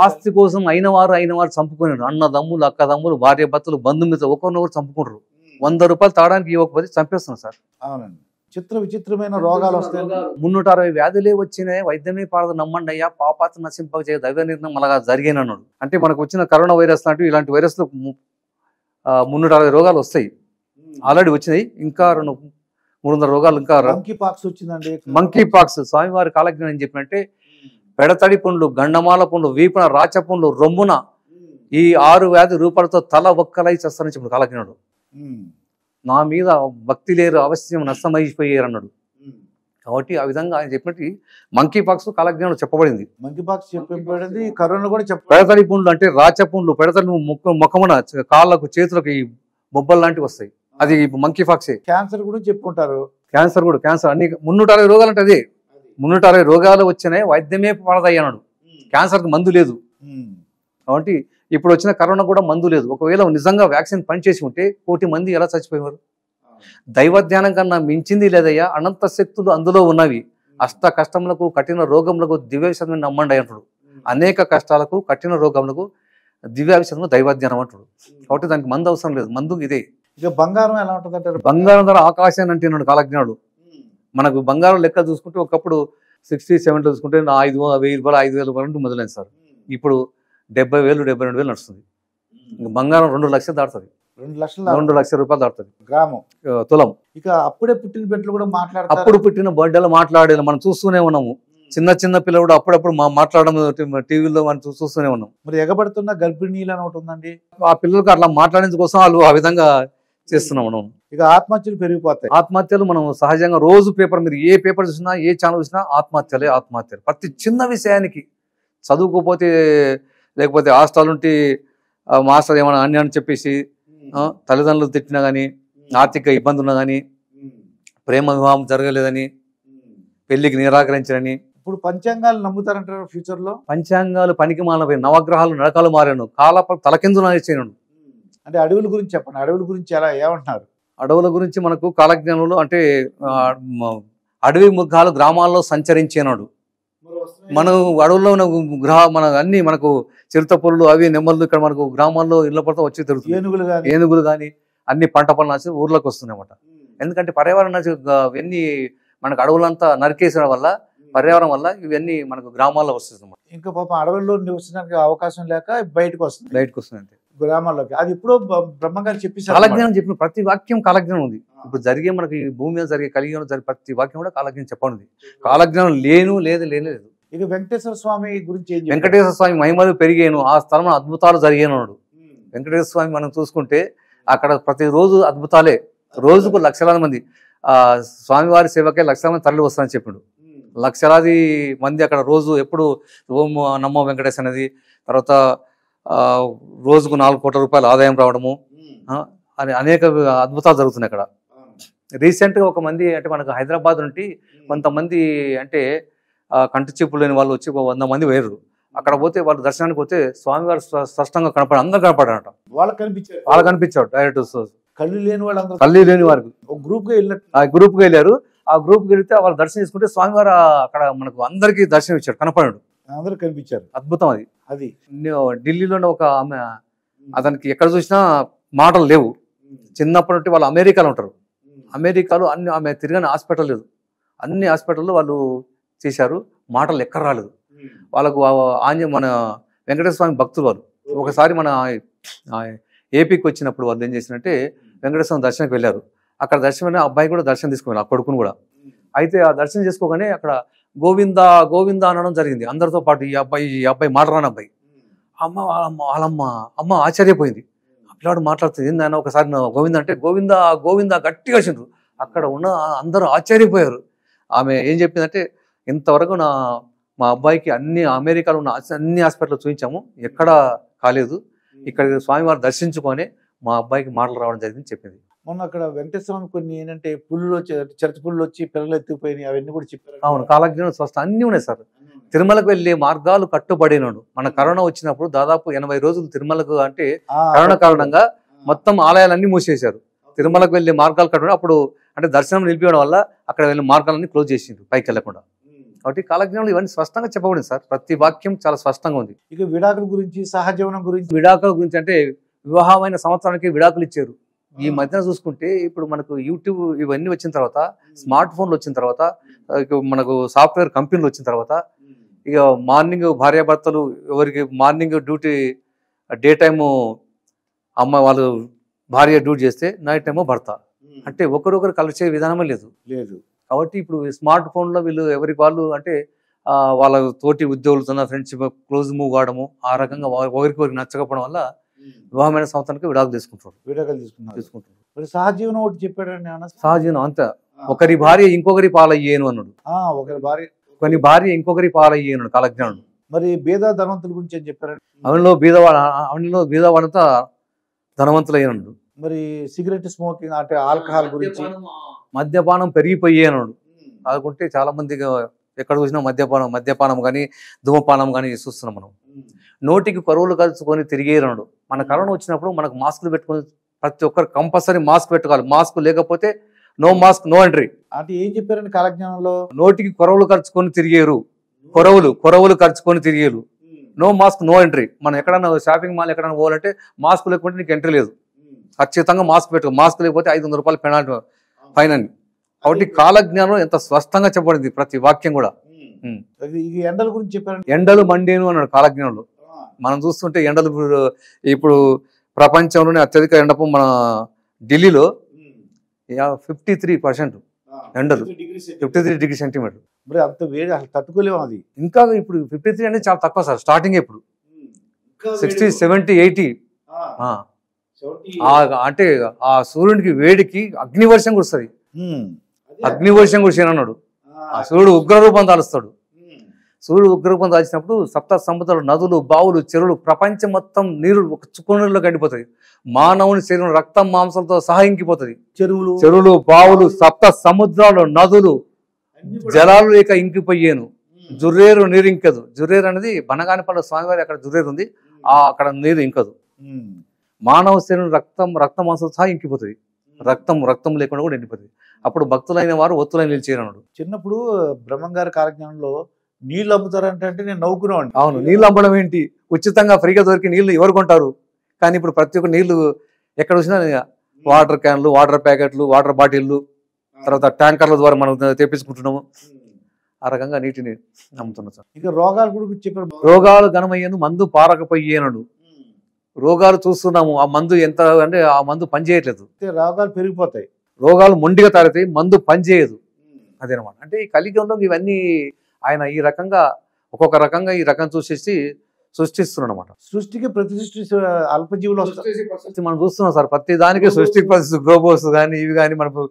ఆస్తి కోసం అయిన వారు చంపుకునేడు. అన్నదమ్ములు, అక్కదమ్ములు, భార్య భర్తలు, బంధుమిత్రులు ఒకరినొకరు చంపుకుంటారు. 100 రూపాయలు తాడానికి ఇవ్వకపోతే చంపేస్తున్నారు సార్. అవునండి. విచిత్రమైన రోగాలు వస్తాయి. 360 వ్యాధులే వచ్చినాయి, వైద్యమే పాడదు నమ్మండి అయ్యా, పాపాత్ర నశింప చేయ దైవ నిర్ణయం అలాగా జరిగానన్నాడు. అంటే మనకు వచ్చిన కరోనా వైరస్ లాంటివి ఇలాంటి వైరస్లు 360 రోగాలు వస్తాయి. ఆల్రెడీ వచ్చినాయి. ఇంకా 300 రోగాలు ఇంకా. మంకీపాక్స్ వచ్చిందండి. మంకీపాక్స్ స్వామివారి కాలజ్ఞానం చెప్పినట్టే పెడతడి పుండ్లు, గండమాల పుండ్లు, వీపున రాచ పుండ్లు, రొమ్మున ఈ 6 వ్యాధి రూపాలతో తల ఒక్కలై చేస్తానని చెప్పాడు కాలజ్ఞానుడు. నా మీద భక్తి లేరు, అవశ్యం నష్టమైపోయారు అన్నాడు. కాబట్టి ఆ విధంగా ఆయన చెప్పినట్టు మంకీపాక్స్ కాలజ్ఞానంలో చెప్పబడింది. మంకీపాక్స్ చెప్పబడింది, కరోనా కూడా పెడతడి పుండ్లు అంటే రాచ పుండ్లు, పెడతడి ముఖమున, కాళ్ళకు, చేతులకు ఈ బొబ్బలు లాంటివి వస్తాయి. అది మంకీపాక్సే. క్యాన్సర్ కూడా చెప్పుకుంటారు. క్యాన్సర్ అన్ని 360 రోగాలు అంటే అదే. 360 రోగాలు వచ్చినాయి, వైద్యమే పడదాయి అన్నాడు. క్యాన్సర్కి మందు లేదు. కాబట్టి ఇప్పుడు వచ్చిన కరోనా కూడా మందు లేదు. ఒకవేళ నిజంగా వ్యాక్సిన్ పనిచేసి ఉంటే 1 కోటి మంది ఎలా చచ్చిపోయేవారు? దైవ ధ్యానం కన్నా మించింది లేదయ్యా, అనంత శక్తులు అందులో ఉన్నవి. అష్ట కష్టములకు, కఠిన రోగములకు దివ్యవిషయం నమ్మండి అంటాడు. అనేక కష్టాలకు, కఠిన రోగములకు దివ్యావిషయం దైవధ్యానం అంటాడు. కాబట్టి దానికి మందు అవసరం లేదు. మందు ఇదే. ఇక బంగారం ఎలా ఉంటుంది అంటారు? బంగారం ధర ఆకాశాన్ని అంటున్నాడు కాలజ్ఞానుడు. మనకు బంగారం లెక్క చూసుకుంటే ఒకప్పుడు 60-70 చూసుకుంటే 5,000 రూపాయలు 5,000 రూపాయలు మొదలైంది సార్. ఇప్పుడు 70,000 72,000 నడుస్తుంది. బంగారం 2 లక్షలు దాటుతుంది. 2 లక్షల రూపాయలు దాటుతుంది గ్రామం, తులం. ఇక అప్పుడే పుట్టిన బిడ్డలు కూడా మాట్లాడతారు. అప్పుడు పుట్టిన బిడ్డలు మాట్లాడేది మనం చూస్తూనే ఉన్నాము. చిన్న పిల్లలు కూడా అప్పుడప్పుడు మాట్లాడడం టీవీలో మనం చూస్తూనే ఉన్నాం. మరి ఎగబడుతున్న గర్భిణీలు అని ఒకటి ఉందండి. ఆ పిల్లలకు అట్లా మాట్లాడేందుకు కోసం వాళ్ళు ఆ విధంగా చేస్తున్నాం మనం. ఇక ఆత్మహత్యలు పెరిగిపోతాయి. ఆత్మహత్యలు మనం సహజంగా రోజు పేపర్, మీరు ఏ పేపర్ చూసినా ఏ ఛానల్ చూసినా ఆత్మహత్యలు. ప్రతి చిన్న విషయానికి చదువుకోపోతే, లేకపోతే హాస్టల్ ఉంటే మాస్టర్ ఏమైనా అని చెప్పేసి, తల్లిదండ్రులు తిట్టినా కానీ, ఆర్థిక ఇబ్బంది ఉన్నా కానీ, ప్రేమ వివాహం జరగలేదని, పెళ్లికి నిరాకరించని. ఇప్పుడు పంచాంగాలు నమ్ముతారంటారు ఫ్యూచర్ లో? పంచాంగాలు పనికి మానపోయి, నవగ్రహాలు నరకాలు మారాను, తలకిందు నడిచాను. అంటే అడవుల గురించి చెప్పండి. అడవుల గురించి ఎలా ఏమంటున్నారు? అడవుల గురించి మనకు కాలజ్ఞానంలో అంటే అడవి మృగాలు గ్రామాల్లో సంచరించేనాడు. మనం అడవుల్లో మన అన్ని మనకు చిరుత పురులు అవి నెమ్మలు ఇక్కడ మనకు గ్రామాల్లో ఇళ్ల పడితే వచ్చి తిరుగుతుంది. ఏనుగులు కానీ అన్ని పంట పనులు ఊర్లోకి వస్తున్నాయన్నమాట. ఎందుకంటే పర్యావరణ ఇవన్నీ మనకు అడవులంతా నరికేసడం వల్ల, పర్యావరణం వల్ల ఇవన్నీ మనకు గ్రామాల్లో వస్తుంది. ఇంకా పాపం అడవుల్లో నివసించడానికి అవకాశం లేక బయటకు వస్తుంది అంతే గ్రామాల్లోకి. అది ఇప్పుడు బ్రహ్మగారు చెప్పేసారు. కాలజ్ఞానం చెప్పిన ప్రతి వాక్యం కాలజ్ఞానం ఉంది. ఇప్పుడు జరిగే మనకి భూమి మీద జరిగే కలియుగంలో జరిగే ప్రతి వాక్యం కూడా కాలజ్ఞానం చెప్పండి. కాలజ్ఞానం లేదు. ఇక వెంకటేశ్వర స్వామి గురించి వెంకటేశ్వర స్వామి మహిమలు పెరిగాను, ఆ స్థలంలో అద్భుతాలు జరిగాను. వెంకటేశ్వర స్వామి మనం చూసుకుంటే అక్కడ ప్రతిరోజు అద్భుతాలే. రోజుకు లక్షలాది మంది స్వామివారి సేవకే లక్షలాది మంది తరలి వస్తారని చెప్పిండు. లక్షలాది మంది అక్కడ రోజు ఎప్పుడు ఓం నమో వెంకటేశ్ అనేది, తర్వాత రోజుకు 4 కోట్ల రూపాయల ఆదాయం రావడము అని అనేక అద్భుతాలు జరుగుతున్నాయి అక్కడ. రీసెంట్గా ఒక మంది అంటే మనకు హైదరాబాద్ నుండి కొంతమంది అంటే కంటి చూపు లేని వాళ్ళు వచ్చి 100 మంది వేరు. అక్కడ పోతే వాళ్ళు దర్శనానికి పోతే స్వామివారు స్పష్టంగా అందరూ కనపడారట. వాళ్ళకి కనిపించాడు డైరెక్ట్. కళ్ళు లేని వాళ్ళు, కళ్ళు లేని వారికి గ్రూప్ గా వెళ్ళారు. ఆ గ్రూప్ కి వెళితే వాళ్ళు దర్శనం చేసుకుంటే స్వామివారు అక్కడ మనకు అందరికి దర్శనం ఇచ్చాడు, కనపడాడు. అందరూ కనిపించారు. అద్భుతం అది. అది ఢిల్లీలోనే ఒక ఆమె, అతనికి ఎక్కడ చూసినా మాటలు లేవు. చిన్నప్పటి నుండి వాళ్ళు అమెరికాలో ఉంటారు. అమెరికాలో ఆమె తిరిగిన హాస్పిటల్ లేదు, అన్ని హాస్పిటల్లో వాళ్ళు చేశారు, మాటలు ఎక్కడ రాలేదు వాళ్ళకు. మన వెంకటేశ్వర స్వామి భక్తులు వాళ్ళు. ఒకసారి మన ఏపీకి వచ్చినప్పుడు వాళ్ళు ఏం చేసినట్టే వెంకటేశ్వర స్వామి దర్శనానికి వెళ్ళారు. అక్కడ దర్శనం అబ్బాయి కూడా దర్శనం తీసుకున్నారు, ఆ కొడుకును కూడా. అయితే ఆ దర్శనం చేసుకోగానే అక్కడ గోవిందా గోవిందా అనడం జరిగింది అందరితో పాటు. ఈ అబ్బాయి మాట్లాడని అబ్బాయి వాళ్ళమ్మ ఆశ్చర్యపోయింది. పిల్లాడు మాట్లాడుతుంది ఏందని. ఒకసారి గోవింద అంటే గోవిందా గోవిందా గట్టిగా వచ్చిండ్రు. అక్కడ ఉన్న అందరూ ఆశ్చర్యపోయారు. ఆమె ఏం చెప్పిందంటే, ఇంతవరకు మా అబ్బాయికి అమెరికాలో ఉన్న అన్ని హాస్పిటల్ చూపించాము, ఎక్కడా కాలేదు, ఇక్కడ స్వామివారు దర్శించుకొని మా అబ్బాయికి మాటలు రావడం జరిగింది చెప్పింది. మొన్న అక్కడ వెంకటేశ్వరం కొన్ని ఏంటంటే పుల్లు వచ్చి, చిరత పుల్లు వచ్చి పిల్లలు ఎత్తుకుపోయినాయి, అవన్నీ కూడా చెప్పారు. అవును, కాలజ్ఞానం స్వస్థ అన్నీ ఉన్నాయి సార్. తిరుమలకు వెళ్ళే మార్గాలు కట్టుబడినాడు. మన కరోనా వచ్చినప్పుడు దాదాపు 80 రోజులు తిరుమలకు అంటే కరోనా కారణంగా మొత్తం ఆలయాలన్నీ మూసేశారు. తిరుమలకు వెళ్ళే మార్గాలు కట్టుబడి అప్పుడు అంటే దర్శనం నిలిపివేయడం వల్ల అక్కడ వెళ్ళే మార్గాలన్నీ క్లోజ్ చేసిండ్రు పైకి వెళ్లకుండా. కాబట్టి కాలజ్ఞానంలో ఇవన్నీ స్పష్టంగా చెప్పబడింది సార్. ప్రతి వాక్యం చాలా స్పష్టంగా ఉంది. ఇక విడాకుల గురించి, సహజీవనం గురించి. విడాకుల గురించి అంటే వివాహమైన సంవత్సరానికి విడాకులు ఇచ్చారు. ఈ మధ్యన చూసుకుంటే ఇప్పుడు మనకు యూట్యూబ్ ఇవన్నీ వచ్చిన తర్వాత, స్మార్ట్ ఫోన్లు వచ్చిన తర్వాత, మనకు సాఫ్ట్వేర్ కంపెనీలు వచ్చిన తర్వాత, ఇక మార్నింగ్ భార్యాభర్తలు ఎవరికి మార్నింగ్ డ్యూటీ, డే టైము అమ్మాయి వాళ్ళు భార్య డ్యూటీ చేస్తే నైట్ టైము భర్త, అంటే ఒకరొకరు కలిసే విధానమే లేదు. కాబట్టి ఇప్పుడు స్మార్ట్ ఫోన్లో వీళ్ళు ఎవరికి వాళ్ళు అంటే వాళ్ళ తోటి ఉద్యోగులతో ఫ్రెండ్షిప్ క్లోజ్ మూవ్ కావడము, ఆ రకంగా ఒకరికి నచ్చకపోవడం వల్ల వివాహమైన సంవత్సరానికి విడాకులు తీసుకుంటారు. సహజీవనం ఒకటి చెప్పాడని. సహజీవనం అంతా ఒకరి భార్య ఇంకొకరి పాలయ్యేను అన్నాడు. కొన్ని భార్య ఇంకొకరి పాలయ్యేను కాలజ్ఞానుడు. మరి బీద ధనవంతుల గురించి ఏం చెప్పారు? అవనిలో బీదవాడంతా ధనవంతులయ్యాడు. మరి సిగరెట్ స్మోకింగ్ అంటే ఆల్కహాల్ గురించి, మద్యపానం పెరిగిపోయాడు. అనుకుంటే చాలా మంది ఎక్కడ చూసినా మద్యపానం కానీ ధూమపానం కానీ చూస్తున్నాం మనం. నోటికి కరువులు కలుసుకొని తిరిగేరాడు. మన కరోనా వచ్చినప్పుడు మనకు మాస్కులు పెట్టుకొని ప్రతి ఒక్కరు కంపల్సరీ మాస్క్ పెట్టుకోవాలి. మాస్క్ లేకపోతే నో మాస్క్ నో ఎంట్రీ. అంటే ఏం చెప్పారండి కాలజ్ఞానంలో? నోటికి కొరవులు ఖర్చుకొని తిరిగేరు, కొరవులు ఖర్చుకొని తిరిగేరు, నో మాస్క్ నో ఎంట్రీ. మనం ఎక్కడన్నా షాపింగ్ మాల్ ఎక్కడైనా పోవాలంటే మాస్క్ లేకపోతే నీకు ఎంట్రీ లేదు. ఖచ్చితంగా మాస్క్ పెట్టుకో. మాస్క్ లేకపోతే 500 రూపాయలు పెనాల్టీ ఫైన్ అని. కాబట్టి కాలజ్ఞానం ఎంత స్పష్టంగా చెప్పబడింది ప్రతి వాక్యం కూడా. ఎండల గురించి చెప్పారండి. ఎండలు మండేను అన్నాడు కాలజ్ఞానంలో. మనం చూస్తుంటే ఎండలు ఇప్పుడు ప్రపంచంలోనే అత్యధిక ఎండపు మన ఢిల్లీలో 53% ఎండలు, 53 డిగ్రీ సెంటీమీటర్. మరి అంత వేడి అసలు తట్టుకోలేము. అది ఇంకా ఇప్పుడు 53 అనేది చాలా తక్కువ సార్. స్టార్టింగ్ ఇప్పుడు 60, 70, 80 అంటే ఆ సూర్యునికి వేడికి అగ్నివర్షం కురుస్తుంది. అగ్నివర్షం కురిసిన అన్నాడు. ఆ సూర్యుడు ఉగ్రరూపం దాలుస్తాడు. సూర్యుడు ఉగ్రరూపం దాల్చినప్పుడు సప్త సముద్రాలు, నదులు, బావులు, చెరువులు, ప్రపంచం మొత్తం నీరు ఒక చుక్కనీళ్ళలో గడిపోతుంది. మానవుని శరీరం రక్తం మాంసంతో సహా ఇంకిపోతుంది. చెరువులు, బావులు, సప్త సముద్రాలు, నదులు, జలాలు లేక ఇంకిపోయాను. జుర్రేరు నీరు ఇంకదు. జుర్రేరు అనేది బనగానిపల్లి స్వామివారి అక్కడ జుర్రేరు ఉంది. అక్కడ నీరు ఇంకదు. మానవ శరీరం రక్త మాంసంతో సహా ఇంకిపోతుంది. రక్తం లేకుండా కూడా ఎండిపోతుంది. అప్పుడు భక్తులైన వారు ఒత్తులై నిలిచేరన్నాడు. చిన్నప్పుడు బ్రహ్మంగారి కాలజ్ఞానంలో నీళ్ళు అమ్ముతారంటే నేను నవ్వుకునేవాడిని. అవును, నీళ్ళు అమ్మడం ఏంటి, ఉచితంగా ఫ్రీగా దొరికి నీళ్లు ఎవరు కొంటారు? కానీ ఇప్పుడు ప్రతి ఒక్క నీళ్లు ఎక్కడ వచ్చినా వాటర్ క్యాన్లు, వాటర్ ప్యాకెట్లు, వాటర్ బాటిళ్ళు, తర్వాత ట్యాంకర్ల ద్వారా మనం తెప్పించుకుంటున్నాము. ఆ రకంగా నీటిని అమ్ముతున్నాం సార్. ఇక రోగాలు కూడా చెప్పారు. రోగాలు ఘనమయ్యేను మందు పారకపోయేనడు. రోగాలు చూస్తున్నాము. ఆ మందు ఎంత అంటే ఆ మందు పనిచేయట్లేదు. రోగాలు పెరిగిపోతాయి. రోగాలు మొండిగా తారుతాయి, మందు పనిచేయదు. అదేనమాట. అంటే ఈ కలియుగంలో ఇవన్నీ ఆయన ఈ రకంగా ఒక్కొక్క రకంగా ఈ రకం చూసేసి సృష్టిస్తున్నాడు అనమాట. సృష్టికి ప్రతి సృష్టి అల్పజీవులు వస్తాయి. మనం చూస్తున్నాం సార్. ప్రతి దానికి సృష్టికి పరిస్థితి, గ్లోబోస్ కానీ ఇవి కానీ మనకు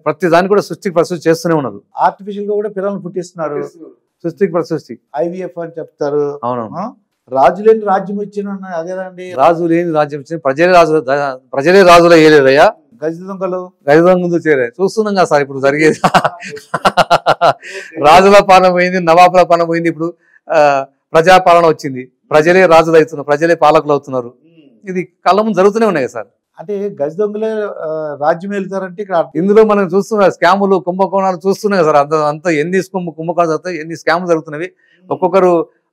ప్రతి దానికి కూడా సృష్టికి పరిస్థితి చేస్తూనే ఉన్నారు. ఆర్టిఫిషియల్ గా కూడా పిల్లల్ని పుట్టిస్తున్నారు. సృష్టికి పరిస్థితి IVF అని చెప్తారు. అవును. రాజు లేని రాజ్యం వచ్చిన అదేనండి. రాజు లేని రాజ్యం వచ్చింది. ప్రజలే రాజుల ఏలేదయ్యా. గజ దొంగలు చేరే చూస్తున్నాం కదా సార్. ఇప్పుడు జరిగేది రాజుల పాలన పోయింది, నవాబుల పాలన పోయింది. ఇప్పుడు ప్రజాపాలన వచ్చింది. ప్రజలే రాజులు అవుతున్నారు, ప్రజలే పాలకులు అవుతున్నారు. ఇది కళ్ళ ముందు జరుగుతూనే ఉన్నాయి కదా సార్. అంటే గజ దొంగలే రాజ్యం వెళ్తారంటే ఇక్కడ ఇందులో మనం చూస్తున్న స్కాములు, కుంభకోణాలు చూస్తున్నాయి సార్. అంత ఎన్ని కుంభకోణాలు జరుగుతాయి, ఎన్ని స్కాములు జరుగుతున్నవి. ఒక్కొక్కరు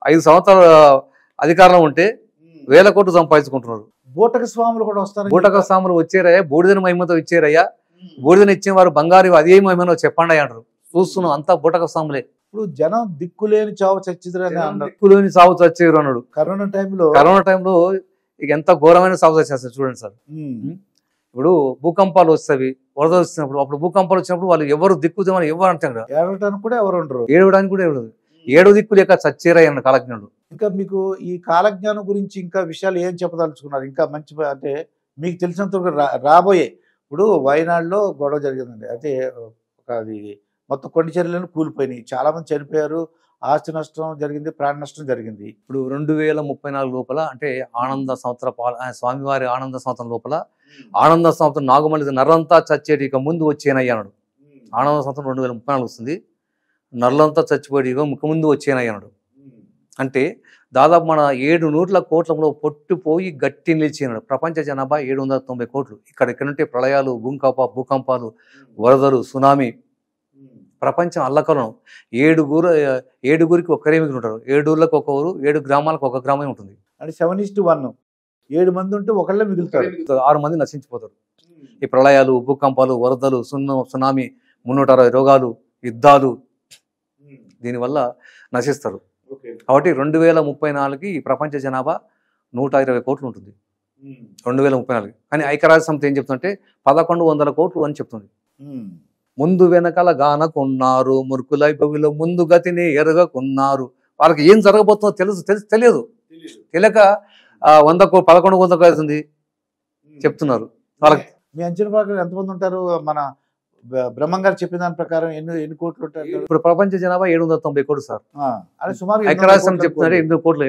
5 సంవత్సరాల అధికారంలో ఉంటే 1000 కోట్లు సంపాదించుకుంటున్నారు. బూటక స్వాములు కూడా వస్తారు. బూటక స్వాములు వచ్చారయ్యా, బూడిదని మహిమతో ఇచ్చారయ్యా. బూడిదని ఇచ్చిన వారు బంగారు అదే మహిమనో చెప్పండి అంటారు. చూస్తున్నాం, అంతా బూటక స్వాములే. ఇప్పుడు జనం దిక్కులేని చావు చచ్చిద్రని అన్నారు. దిక్కులేని చావు చచ్చేరు అన్నాడు. కరోనా టైంలో ఇక ఎంత ఘోరమైన సాగు చేస్తారు చూడండి సార్. ఇప్పుడు భూకంపాలు వస్తాయి, వరదలు వచ్చినప్పుడు, అప్పుడు భూకంపాలు వచ్చినప్పుడు వాళ్ళు ఎవరు దిక్కుదేమని ఎవరు అంటారు. ఏడవడానికి కూడా ఎవరు ఉండరు. ఏడవడానికి కూడా ఎవరు. 7 దిక్కు లేక చచ్చేరయ్యన్న కాలజ్ఞానుడు. ఇంకా మీకు ఈ కాలజ్ఞానం గురించి ఇంకా విషయాలు ఏం చెప్పదలుచుకున్నారు? ఇంకా మంచి అంటే మీకు తెలిసినంత రాబోయే ఇప్పుడు వయనాడులో గొడవ జరిగిందండి. అయితే అది మొత్తం కొన్ని చర్యలను కూలిపోయినాయి, చాలా మంది చనిపోయారు, ఆస్తి నష్టం జరిగింది, ప్రాణ నష్టం జరిగింది. ఇప్పుడు 2034 లోపల అంటే ఆనంద సంవత్సర స్వామివారి ఆనంద సంవత్సరం లోపల ఆనంద సంవత్సరం నాగమల్లి నర్రంతా చచ్చేటి ఇక ముందు వచ్చేనయ్యాడు. ఆనంద సంవత్సరం 2034 వస్తుంది. నర్లంతా చచ్చిపోయి ఇక ముందు వచ్చేనయ్యాడు. అంటే దాదాపు మన 700 కోట్లలో పొట్టుపోయి గట్టి నిలిచినాడు. ప్రపంచ జనాభా 790 కోట్లు. ఇక్కడ నుంటే ప్రళయాలు, భూకంపాలు, వరదలు, సునామీ, ప్రపంచం అల్లకలం. 7గురికి ఒక్కరే మిగిలి ఉంటారు. 7 ఊర్లకు ఒక ఊరు, 7 గ్రామాలకు ఒక గ్రామమే ఉంటుంది. అంటే 7:1. 7 మంది ఉంటే ఒకళ్ళే మిగులుతారు, 6 మంది నశించిపోతారు. ఈ ప్రళయాలు, భూకంపాలు, వరదలు, సునామీ, 360 రోగాలు, యుద్ధాలు, దీనివల్ల నశిస్తారు. కాబట్టి 2034కి ఈ ప్రపంచ జనాభా 120 కోట్లు ఉంటుంది. 2034. కానీ ఐక్యరాజ్య సమితి ఏం చెప్తుందంటే 1100 కోట్లు అని చెప్తుంది. ముందు వెనకాల గానకున్నారు, మురుకులై భవిలో ముందు గతిని ఎరగకున్నారు. వాళ్ళకి ఏం జరగబోతుందో తెలియదు. తెలియక 1100 అవుతుంది చెప్తున్నారు. వాళ్ళకి మీ అంచనా ప్రకారం ఎంతమంది ఉంటారు? మన బ్రహ్మంగారు చెప్పిన దాని ప్రకారం ఎన్ని కోట్లు ఉంటారు? ఇప్పుడు ప్రపంచ జనాభా 790 కోట్లు సార్. అది సుమారు ఐక్యరాజ్య సమితి చెప్తున్నారు 8 కోట్లు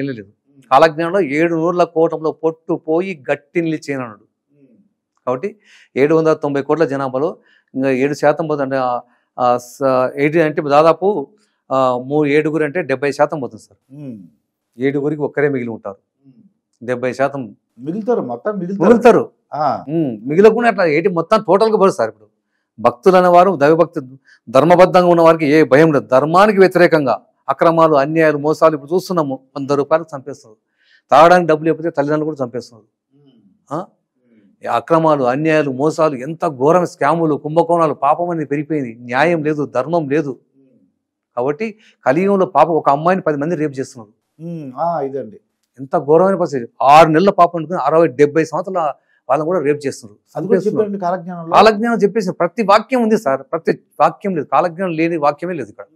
ఏం లేదు. కాలజ్ఞానంలో 700 కోట్లలో పొట్టు పోయి గట్టి నిలిచేనన్నాడు. కాబట్టి 790 కోట్ల జనాభాలో ఇంకా 7% పోతుంది. అంటే 80 అంటే దాదాపు 7 అంటే 70% పోతుంది సార్. 7 ఒక్కరే మిగిలి ఉంటారు. 70% మిగులుతారు, మొత్తం మిగులుతారు. మిగిలకుండా అట్లా మొత్తం టోటల్గా పోదు సార్. ఇప్పుడు భక్తులు అనేవారు దైవభక్తి ధర్మబద్ధంగా ఉన్న వారికి ఏ భయం లేదు. ధర్మానికి వ్యతిరేకంగా అక్రమాలు, అన్యాయాలు, మోసాలు ఇప్పుడు చూస్తున్నాము. 100 రూపాయలకు చంపేస్తున్నారు. తాగడానికి డబ్బులు లేకపోతే తల్లిదండ్రులు కూడా చంపేస్తున్నారు. అక్రమాలు, అన్యాయాలు, మోసాలు, ఎంత ఘోరం, స్కాములు, కుంభకోణాలు, పాపం అనేది పెరిగిపోయింది. న్యాయం లేదు, ధర్మం లేదు. కాబట్టి కలియుగంలో పాపం ఒక అమ్మాయిని 10 మంది రేపు చేస్తున్నారు. ఇదండి ఎంత ఘోరమైన పరిస్థితి. 6 నెలల పాపం అనుకుని 60-70 సంవత్సరాల వాళ్ళని కూడా రేపు చేస్తున్నారు. కాలజ్ఞానం చెప్పేసి ప్రతి వాక్యం ఉంది సార్. ప్రతి వాక్యం లేదు, కాలజ్ఞానం లేని వాక్యమే లేదు ఇక్కడ.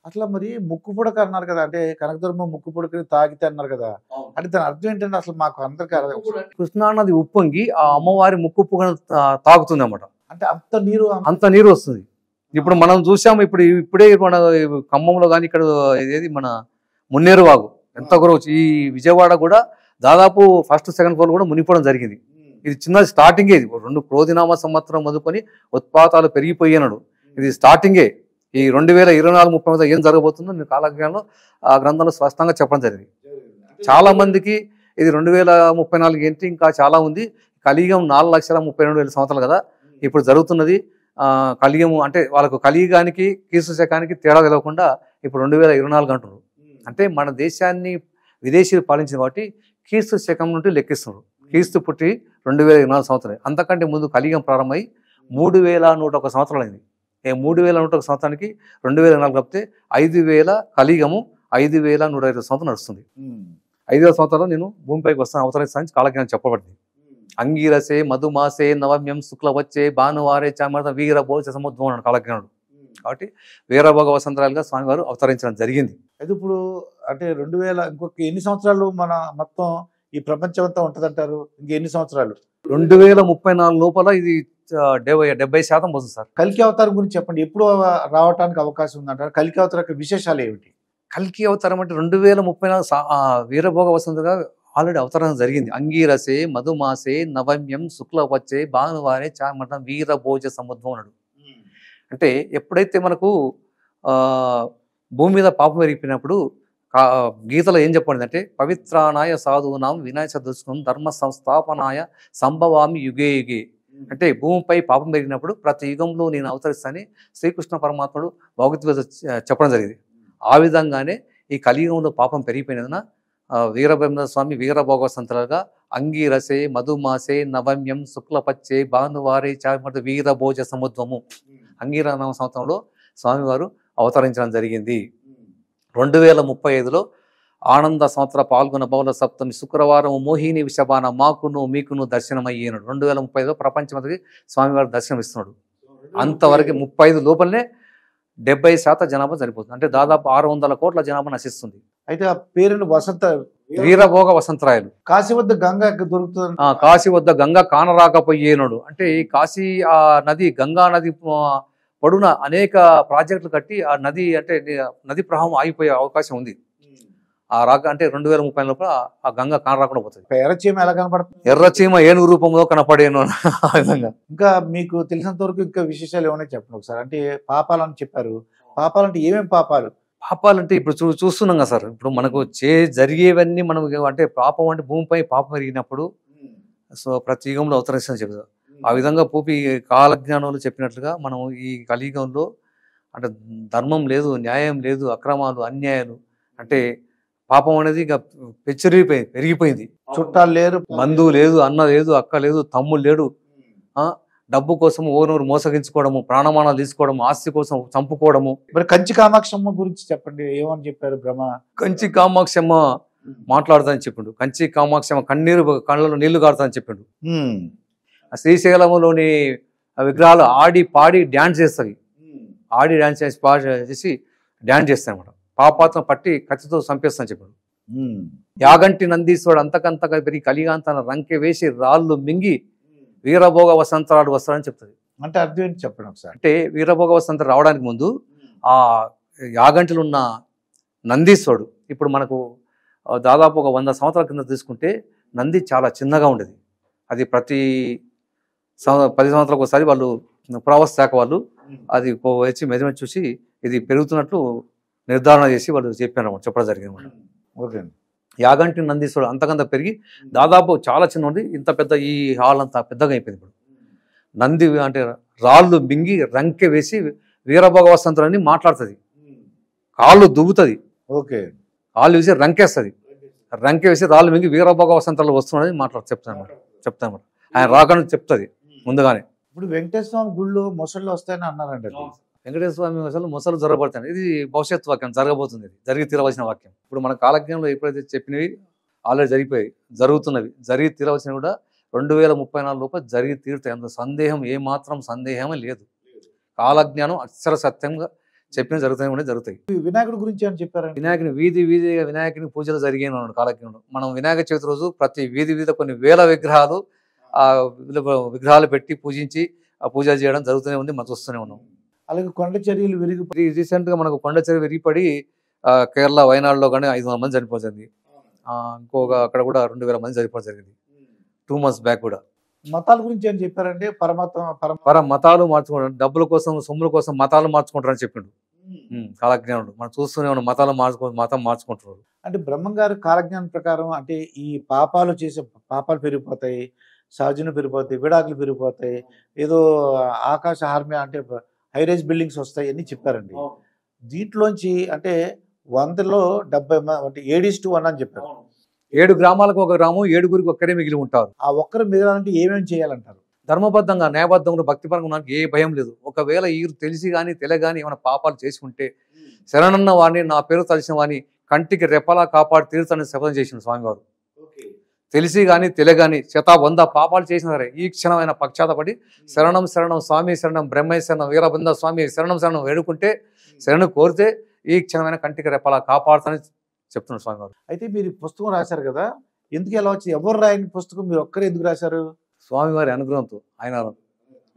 అట్లా మరి ముక్కు పుడక అన్నారు కదా, అంటే కనకదుర్గమ్మ ముక్కు పుడకని తాగితే అన్నారు కదా, అంటే దాని అర్థం ఏంటంటే అసలు మాకు అందరికీ అర్థం. కృష్ణానది ఉప్పొంగి ఆ అమ్మవారి ముక్కు పుగను తాగుతుంది అన్నమాట. అంటే అంత నీరు అంత నీరు వస్తుంది. ఇప్పుడు మనం చూసాము, ఇప్పుడే మన ఖమ్మంలో కానీ ఇక్కడ ఏది మన మున్నేరు వాగు ఎంత గ్రోచ్. ఈ విజయవాడ కూడా దాదాపు ఫస్ట్ సెకండ్ ఫ్లోర్ కూడా మునిగిపోవడం జరిగింది. ఇది చిన్న స్టార్టింగే. ఇది 2 క్రోధినామ సంవత్సరం మొదలుకొని ఉత్పాతాలు పెరిగిపోయినాడు. ఇది స్టార్టింగే. ఈ 2024-30 ఏం జరగబోతుందో నేను కాలజ్ఞానంలో ఆ గ్రంథంలో స్పష్టంగా చెప్పడం జరిగింది. చాలా మందికి ఇది 2034 ఏంటి, ఇంకా చాలా ఉంది. కలియుగం 4,32,000 సంవత్సరాలు కదా ఇప్పుడు జరుగుతున్నది. కలియుగము అంటే వాళ్ళకు కలియుగానికి క్రీస్తు శకానికి తేడా తెలవకుండా ఇప్పుడు 2024 అంటున్నారు. అంటే మన దేశాన్ని విదేశీయులు పాలించింది కాబట్టి క్రీస్తు శకం నుండి లెక్కిస్తున్నారు. క్రీస్తు పుట్టి 2024 సంవత్సరం. అంతకంటే ముందు కలియుగం ప్రారంభమై 3,101 సంవత్సరాలు అయింది. 3,101 సంవత్సరానికి 2024 కలిపితే 5,000 కలియుగము 5,105 సంవత్సరం నడుస్తుంది. 5,000 సంవత్సరాలు నేను భూమిపైకి వస్తాను అవతరిస్తాను కాలజ్ఞానం చెప్పబడింది. అంగీరసే మధుమాసే నవమ్యం శుక్లవచ్చే భానువారే చామర్త వీర భోజ సముద్రం అన్నాడు కాలజ్ఞానుడు. కాబట్టి వీరభోగ వసంతరాలుగా స్వామివారు అవతరించడం జరిగింది. అయితే ఇప్పుడు అంటే 2000 ఇంకొక ఎన్ని సంవత్సరాలు మన మొత్తం ఈ ప్రపంచం అంతా ఉంటదంటారు? ఇంకెన్ని సంవత్సరాలు? 2034 లోపల ఇది 70% వస్తుంది సార్. కల్కి అవతారం గురించి చెప్పండి. ఎప్పుడు రావడానికి అవకాశం ఉందంటారు? కల్కి అవతార విశేషాలు ఏమిటి? కల్కి అవతారం అంటే 2034 వీరభోగ వసంతగా ఆల్రెడీ అవతరణ జరిగింది. అంగీరసే మధుమాసే నవమ్యం శుక్లవచ్చే భానువారే చామర్తం వీరభోజ సముద్రం అన్నాడు. అంటే ఎప్పుడైతే మనకు భూమి మీద పాపం పెరిగిపోయినప్పుడు గీతలో ఏం చెప్పండి అంటే పవిత్రానాయ సాధువునాం వినాయ చతుష్కం ధర్మ సంస్థాపనాయ సంభవామి యుగే యుగే. అంటే భూమిపై పాపం పెరిగినప్పుడు ప్రతి యుగంలో నేను అవతరిస్తానని శ్రీకృష్ణ పరమాత్ముడు భగవద్గీత చెప్పడం జరిగింది. ఆ విధంగానే ఈ కలియుగంలో పాపం పెరిగిపోయినందున వీరబ్రహ్మ స్వామి వీరభోగ వసంతలుగా అంగీరసే మధుమాసే నవమ్యం శుక్లపచ్చే భానువారే చామర్త వీరభోజ సముద్రము అంగీరనామ సంవత్సరంలో స్వామివారు అవతరించడం జరిగింది. 2035లో ఆనంద సంవత్సర పాల్గొన బౌల సప్తమి శుక్రవారం మోహిని విషబాన మాకును మీకును దర్శనమయ్యేనాడు. 2035లో ప్రపంచమంతకి స్వామివారు దర్శనం ఇస్తున్నాడు. అంతవరకు 35 లోపలనే 70% జనాభా సరిపోతుంది. అంటే దాదాపు 600 కోట్ల జనాభా నశిస్తుంది. అయితే ఆ పేరును వసంత వీరభోగ వసంతరాయలు. కాశీ వద్ద గంగా దొరుకుతుంది. కాశీ వద్ద గంగా కానరాకపోయేనాడు. అంటే ఈ కాశీ ఆ నది గంగా నది పొడున అనేక ప్రాజెక్టులు కట్టి ఆ నది అంటే నది ప్రవాహం ఆగిపోయే అవకాశం ఉంది. ఆ రాక అంటే 2030 లోపల ఆ గంగ కానరాకుండా పోతుంది. ఎర్రచీమ ఎలా కనపడుతుంది? ఎర్రచీమ ఏనుగు రూపంలో కనపడేను ఆ విధంగా. ఇంకా మీకు తెలిసినంత వరకు ఇంకా విశేషాలు ఏమైనా చెప్పండి ఒకసారి. అంటే పాపాలని చెప్పారు. పాపాలంటే ఏమేమి పాపాలు? పాపాలంటే ఇప్పుడు చూస్తున్నాం కదా సార్. ఇప్పుడు మనకు జరిగేవన్నీ మనం అంటే పాపం అంటే భూమిపై పాపం పెరిగినప్పుడు సో ప్రతి యుగంలో అవతరిస్తుందని చెప్తారు. ఆ విధంగా పూపి కాలజ్ఞానంలో చెప్పినట్లుగా మనం ఈ కలియుగంలో అంటే ధర్మం లేదు, న్యాయం లేదు, అక్రమాలు అన్యాయాలు అంటే పాపం అనేది ఇక పెరిగిపోయింది. చుట్టాలు లేరు, బంధువు లేదు, అన్న లేదు, అక్క లేదు, తమ్ముడు లేడు. డబ్బు కోసం ఓనూరు మోసగించుకోవడము, ప్రాణమానాలు తీసుకోవడము, ఆస్తి కోసం చంపుకోవడము. మరి కంచి కామాక్షమ్మ గురించి చెప్పండి. ఏమని చెప్పారు బ్రహ్మ? కంచి కామాక్షమ్మ మాట్లాడుతానని చెప్పిండు. కంచి కామాక్షమ్మ కళ్ళలో నీళ్లు కారుతానని చెప్పిండు. శ్రీశైలంలోని విగ్రహాలు ఆడి పాడి డ్యాన్స్ చేస్తాయి. ఆడి డ్యాన్స్ చేసి డ్యాన్స్ చేస్తాయి అన్నమాట. పాపాత్మ పట్టి కత్తితో చంపేస్తానని చెప్పాడు. యాగంటి నందీశ్వరుడు అంతకంతగా పెరిగి కలిగాంతన రంకె వేసి రాళ్ళు మింగి వీరభోగ వసంతరాడు వస్తాడని చెప్తుంది. అంటే అర్థం ఏంటి చెప్పండి ఒకసారి. అంటే వీరభోగ వసంతరాడు రావడానికి ముందు ఆ యాగంటిలో ఉన్న నందీశ్వరుడు ఇప్పుడు మనకు దాదాపు ఒక 100 సంవత్సరాల కింద తీసుకుంటే నంది చాలా చిన్నగా ఉండేది. అది ప్రతి 10 సంవత్సరాలకు ఒకసారి వాళ్ళు పురావస్తు శాఖ వాళ్ళు అది వచ్చి మెజర్మెంట్ చూసి ఇది పెరుగుతున్నట్లు నిర్ధారణ చేసి వాళ్ళు చెప్పడం జరిగింది. ఓకే. యాగంటి నందీశ్వరుడు అంతకంత పెరిగి దాదాపు చాలా చిన్న ఉంది. ఇంత పెద్ద ఈ హాల్ అంతా పెద్దగా అయిపోయింది. ఇప్పుడు నంది అంటే రాళ్ళు మింగి రంకె వేసి వీరభోగ వసంతులని మాట్లాడుతుంది. కాళ్ళు దువ్వుతుంది. ఓకే. కాళ్ళు వేసి రంకేస్తుంది. రంకె వేసి రాళ్ళు మింగి వీరభోగ వసంతాలు వస్తున్నాయని చెప్తాను. ఆయన రాకని చెప్తుంది ముందుగానే. ఇప్పుడు వెంకటేశ్వర స్వామి గుళ్ళు మొసళ్ళు వస్తాయని అన్నారండి. వెంకటేశ్వర స్వామి అసలు మొసలు జరగబడతాయి. ఇది భవిష్యత్తు వాక్యం, జరగబోతుంది. జరిగి తీరవలసిన వాక్యం. ఇప్పుడు మన కాలజ్ఞంలో ఎప్పుడైతే చెప్పినవి ఆల్రెడీ జరిగిపోయి జరుగుతున్నవి, జరిగి తీరవలసినవి కూడా 2034 లోపల జరిగి తీరుతాయి. అందులో సందేహం ఏమాత్రం సందేహమే లేదు. కాలజ్ఞానం అక్షర సత్యంగా చెప్పిన జరుగుతాయి. ఈ వినాయకుడి గురించి అని చెప్పారండి. వినాయకుని వీధిగా వినాయకుని పూజలు జరిగాయి అన్నాడు కాలజ్ఞానుడు. మనం వినాయక చవితి రోజు ప్రతి వీధిలో కొన్ని వేల విగ్రహాలు ఆ విగ్రహాలు పెట్టి పూజించి ఆ పూజలు చేయడం జరుగుతూనే ఉంది, మనం చూస్తూనే ఉన్నాం. అలాగే కొండ చర్యలు విరిగి రీసెంట్ గా మనకు కొండ చెరువు విరిగిపడి కేరళ వయనాడులో కానీ 500 మంది చనిపోతుంది. ఇంకొక అక్కడ కూడా 2000 మంది చనిపోవడం జరిగింది 2 months బ్యాక్ కూడా. మతాల గురించి అని చెప్పారంటే మతాలు మార్చుకుంటారు, డబ్బుల కోసం సొమ్ముల కోసం మతాలు మార్చుకుంటారని చెప్పిండు కాలజ్ఞానుడు. మనం చూస్తూనే ఉన్నాం, మతం మార్చుకుంటున్నారు. అంటే బ్రహ్మంగారు కాలజ్ఞానం ప్రకారం అంటే ఈ పాపాలు పెరిగిపోతాయి, సహజను పెరిగిపోతాయి, విడాకులు పెరిగిపోతాయి, ఏదో ఆకాశ హార్మ్య అంటే హైరేజ్ బిల్డింగ్స్ వస్తాయి అని చెప్పారండి. దీంట్లోంచి అంటే 100లో 70 అంటే 7:1 అని చెప్పారు. 7 గ్రామాలకు ఒక గ్రామం, 7గురికి ఒక్కరే మిగిలి ఉంటారు. ఆ ఒక్కరు మిగలాలంటే ఏమేమి చేయాలంటారు? ధర్మబద్ధంగా న్యాయబద్ధంగా భక్తిపరంగా నాకు ఏ భయం లేదు. ఒకవేళ వీరు తెలిసి కానీ తెలియగాని ఏమైనా పాపాలు చేసి ఉంటే శరణన్న వాడిని నా పేరు తలిసిన వాడిని కంటికి రెప్పలా కాపాడి తీరుతానని శపథం చేసిన స్వామివారు. తెలిసి కానీ తెలియగాని 100 పాపాలు చేసిన సరే ఈ క్షణమైన పక్షాతపడి శరణం శరణం స్వామి శరణం బ్రహ్మయ్య శరణం వీరబృంద స్వామి శరణం శరణం వేడుకుంటే శరణు కోరితే ఈ క్షణమైన కంటికి రెప్పలా కాపాడుతానని చెప్తున్నాడు స్వామివారు. అయితే మీరు పుస్తకం రాశారు కదా, ఎందుకు ఎలా వచ్చి ఎవరు రాయని పుస్తకం మీరు ఒక్కరే ఎందుకు రాశారు? స్వామివారి అనుగ్రహంతో, ఆయన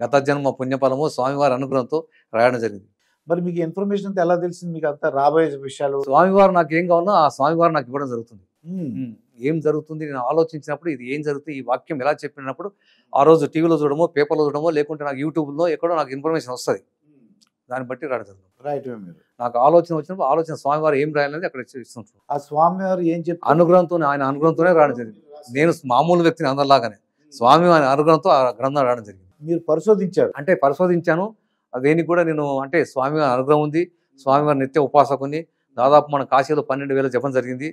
గత జన్మ పుణ్యఫలము స్వామివారి అనుగ్రహంతో రాయడం జరిగింది. మరి మీకు ఇన్ఫర్మేషన్ అంతా ఎలా తెలిసింది? మీకు అంతా రాబోయే విషయాలు స్వామివారు నాకు ఏం కావాలో ఆ స్వామివారు నాకు ఇవ్వడం జరుగుతుంది. ఏం జరుగుతుంది నేను ఆలోచించినప్పుడు ఇది ఏం జరుగుతుంది, ఈ వాక్యం ఎలా చెప్పినప్పుడు ఆ రోజు టీవీలో చూడమో పేపర్లో చూడమో లేకుంటే నాకు యూట్యూబ్లో ఎక్కడో నాకు ఇన్ఫర్మేషన్ వస్తుంది, దాన్ని బట్టి రాయడం జరుగుతుంది. నాకు ఆలోచన వచ్చినప్పుడు ఆలోచన స్వామివారు ఏం రాయాలనేది అక్కడ ఇస్తుంటారు. ఆ స్వామివారు ఏం చెప్పారు? అనుగ్రహంతో, ఆయన అనుగ్రహంతోనే రాయడం జరిగింది. నేను మామూలు వ్యక్తిని అందరిలాగానే స్వామి ఆయన అనుగ్రహంతో ఆ గ్రంథం రాయడం జరిగింది. మీరు పరిశోధించారు? అంటే పరిశోధించాను. దేనికి కూడా నేను అంటే స్వామివారి అనుగ్రహం ఉంది, స్వామివారి నిత్య ఉపాసకుని. దాదాపు మన కాశీలో 12,000 జపం జరిగింది,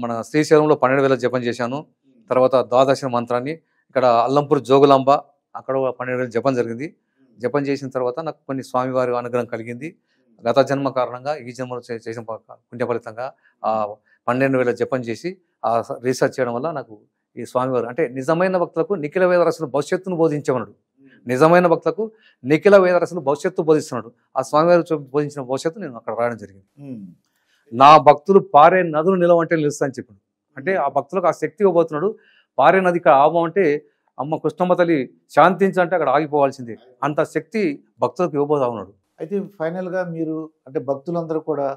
మన శ్రీశైలంలో 12,000 జపం చేశాను. తర్వాత ద్వాదశ మంత్రాన్ని ఇక్కడ అల్లంపూర్ జోగులాంబ అక్కడ 12,000 జపం జరిగింది. జపం చేసిన తర్వాత నాకు కొన్ని స్వామివారి అనుగ్రహం కలిగింది. గత జన్మ కారణంగా ఈ జన్మలో చేసిన పుణ్య ఫలితంగా 12,000 జపం చేసి రీసెర్చ్ చేయడం వల్ల నాకు ఈ స్వామివారు అంటే నిజమైన భక్తులకు నిఖిల వేద రసలు భవిష్యత్తును బోధించేవాడు. నిజమైన భక్తులకు నిఖిల వేద రసలు భవిష్యత్తు బోధిస్తున్నాడు. ఆ స్వామివారు బోధించిన భవిష్యత్తు నేను అక్కడ రాయడం జరిగింది. నా భక్తులు పారే నదులు నిలవంటే నిలుస్తా అని చెప్పాడు. అంటే ఆ భక్తులకు ఆ శక్తి ఇవ్వబోతున్నాడు. పారే నది ఇక్కడ ఆవం అంటే అమ్మ కృష్ణమ్మ తల్లి శాంతించంటే అక్కడ ఆగిపోవాల్సిందే, అంత శక్తి భక్తులకు ఇవ్వబోతా ఉన్నాడు. అయితే ఫైనల్ గా మీరు అంటే భక్తులందరూ కూడా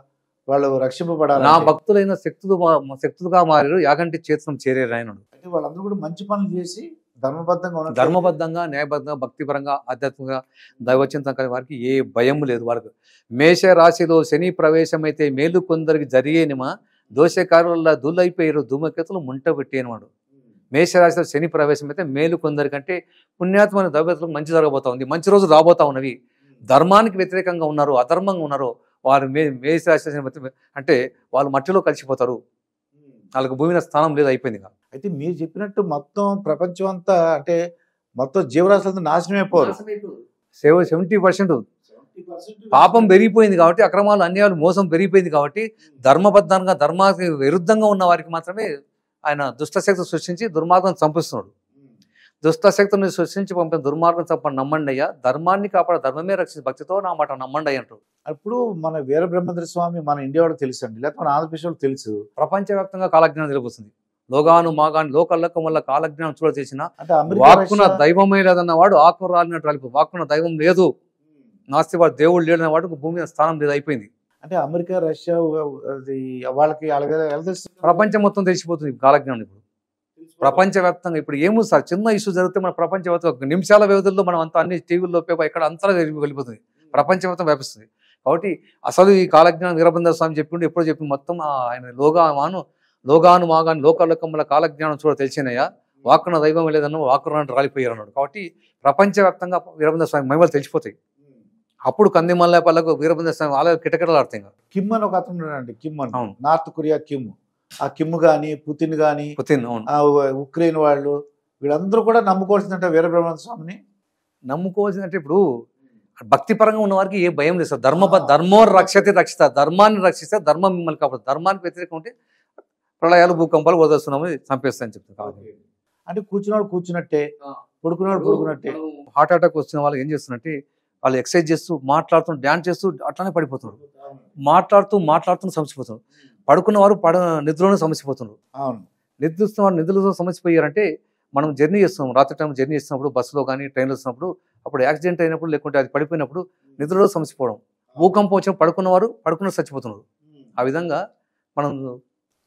వాళ్ళు రక్షింపబడాలి. నా భక్తులైన శక్తులుగా మారారు, యాగంటి చేతులను చేరారు ఆయనడు. అంటే వాళ్ళందరూ కూడా మంచి పనులు చేసి ధర్మబద్ధంగా న్యాయబద్ధంగా భక్తిపరంగా ఆధ్యాత్మికంగా దైవచింతం కలిగిన వారికి ఏ భయం లేదు. వారికి మేష రాశిలో శని ప్రవేశం అయితే మేలు కొందరికి జరిగేనిమా దోషకారుల దుల్లైపోయారు ధూమకేతులు ముంట పెట్టేనవాడు. మేషరాశిలో శని ప్రవేశం అయితే మేలు కొందరికంటే పుణ్యాత్మైన దైవతలకు మంచి జరగబోతా ఉంది, మంచి రోజులు రాబోతా ఉన్నవి. ధర్మానికి వ్యతిరేకంగా ఉన్నారు, అధర్మంగా ఉన్నారు వారు మేషరాశి అంటే వాళ్ళు మట్టిలో కలిసిపోతారు, వాళ్ళకి భూమిన స్థానం లేదు, అయిపోయింది. అయితే మీరు చెప్పినట్టు మొత్తం ప్రపంచం అంతా అంటే మొత్తం జీవరాశులంతా నాశనం అయిపోరు. 70% పాపం పెరిగిపోయింది కాబట్టి, అక్రమాలు అన్యాయాలు మోసం పెరిగిపోయింది కాబట్టి ధర్మబద్ధంగా ధర్మానికి విరుద్ధంగా ఉన్న వారికి మాత్రమే ఆయన దుష్టశక్తి సృష్టించి దుర్మార్గం చంపిస్తున్నాడు. దుష్టశక్తిని సృష్టించి పంపిన దుర్మార్గం చంపని నమ్మండి అయ్యా, ధర్మాన్ని కాపాడ ధర్మమే రక్షించి భక్తితో నా మాట నమ్మండి అయ్య అంటారు. అప్పుడు మన వీరబ్రహ్మేంద్ర స్వామి మన ఇండియా వాడు తెలుసు అండి, లేకపోతే మన ఆంధ్రప్రదేశ్ తెలుసు. ప్రపంచవ్యాప్తంగా కాలజ్ఞానం తెలియబోతుంది. లోగాను మాగాను లోకల్లకం వల్ల కాలజ్ఞానం చూడ చేసిన వాక్కున దైవమే లేదన్న వాడు ఆత్మ రాలినట్టు రాలిపో. వాక్కున దైవం లేదు, నాస్తి వాడు దేవుడు లేడన్న వాడికి భూమి మీద స్థానం లేదు, అయిపోయింది. అంటే అమెరికా రష్యా వాళ్ళకి ప్రపంచం మొత్తం తెలిసిపోతుంది కాలజ్ఞానం. ఇప్పుడు ప్రపంచవ్యాప్తంగా ఇప్పుడు ఏముంది సార్, చిన్న ఇష్యూ జరిగితే మన ప్రపంచవ్యాప్తంగా నిమిషాల వ్యవధిలో మనం అంతా అన్ని టీవీల్లో పేపర్ ఎక్కడ అంతా వెళ్ళిపోతుంది, ప్రపంచవ్యాప్తం వ్యాపిస్తుంది. కాబట్టి అసలు ఈ కాలజ్ఞానం వీరబ్రహ్మేంద్ర స్వామి చెప్పిండు, ఎప్పుడో చెప్పి మొత్తం ఆయన లోగాను మాగాను లోకల్లకముల కాలజ్ఞానం చూడ తెలిసినయ్యా, వాక్కున దైవం లేదన్న వాక్కున రాలిపోయారు అన్నాడు. కాబట్టి ప్రపంచవ్యాప్తంగా వీరబ్రహ్మేంద్ర స్వామి మహిమలు తెలిసిపోతాయి. అప్పుడు కందిమల్లాపల్లకు వీరబ్రహ్మేంద్ర స్వామి ఆలయాలు కిటకిటలాడుతాయి. కిమ్ అని ఒక అతను ఉన్నాడండి, కిమ్ అని, నార్త్ కొరియా కిమ్. ఆ కిమ్ గాని పుతిన్ గాని ఉక్రెయిన్ వాళ్ళు వీళ్ళందరూ కూడా నమ్ముకోవాల్సిందంటే వీరబ్రహ్మేంద్ర స్వామిని నమ్ముకోవాల్సిందంటే ఇప్పుడు భక్తిపరంగా ఉన్న వారికి ఏ భయం లేదు సార్. ధర్మో రక్షతే రక్షిత, ధర్మాన్ని రక్షిస్తే ధర్మం మిమ్మల్ని కాబట్టి, ధర్మానికి వ్యతిరేకం ఉంటే ప్రళయాలు భూకంపాలు వదిలేస్తున్నామని చంపేస్తాయని చెప్తాను. అంటే కూర్చున్నవాడు కూర్చున్నట్టే, పడుకున్నవాడు పడుకున్నట్టే. హార్ట్ అటాక్ వచ్చిన వాళ్ళు ఏం చేస్తున్నట్టే వాళ్ళు ఎక్సర్సైజ్ చేస్తూ మాట్లాడుతూ డ్యాన్స్ చేస్తూ అట్లానే పడిపోతున్నారు, మాట్లాడుతూ సమసిపోతున్నారు. పడుకున్న వారు నిద్రలోనే సమసిపోతున్నారు. అవును. నిద్రిస్తున్న వారు నిద్రలో సమసిపోయారంటే మనం జర్నీ చేస్తున్నాం, రాత్రి టైం జర్నీ చేస్తున్నప్పుడు బస్సులో కానీ ట్రైన్లో వస్తున్నప్పుడు, అప్పుడు యాక్సిడెంట్ అయినప్పుడు లేకుంటే అది పడిపోయినప్పుడు నిద్రలో సమసిపోవడం, భూకంపం వచ్చిన పడుకున్న చచ్చిపోతున్నారు. ఆ విధంగా మనం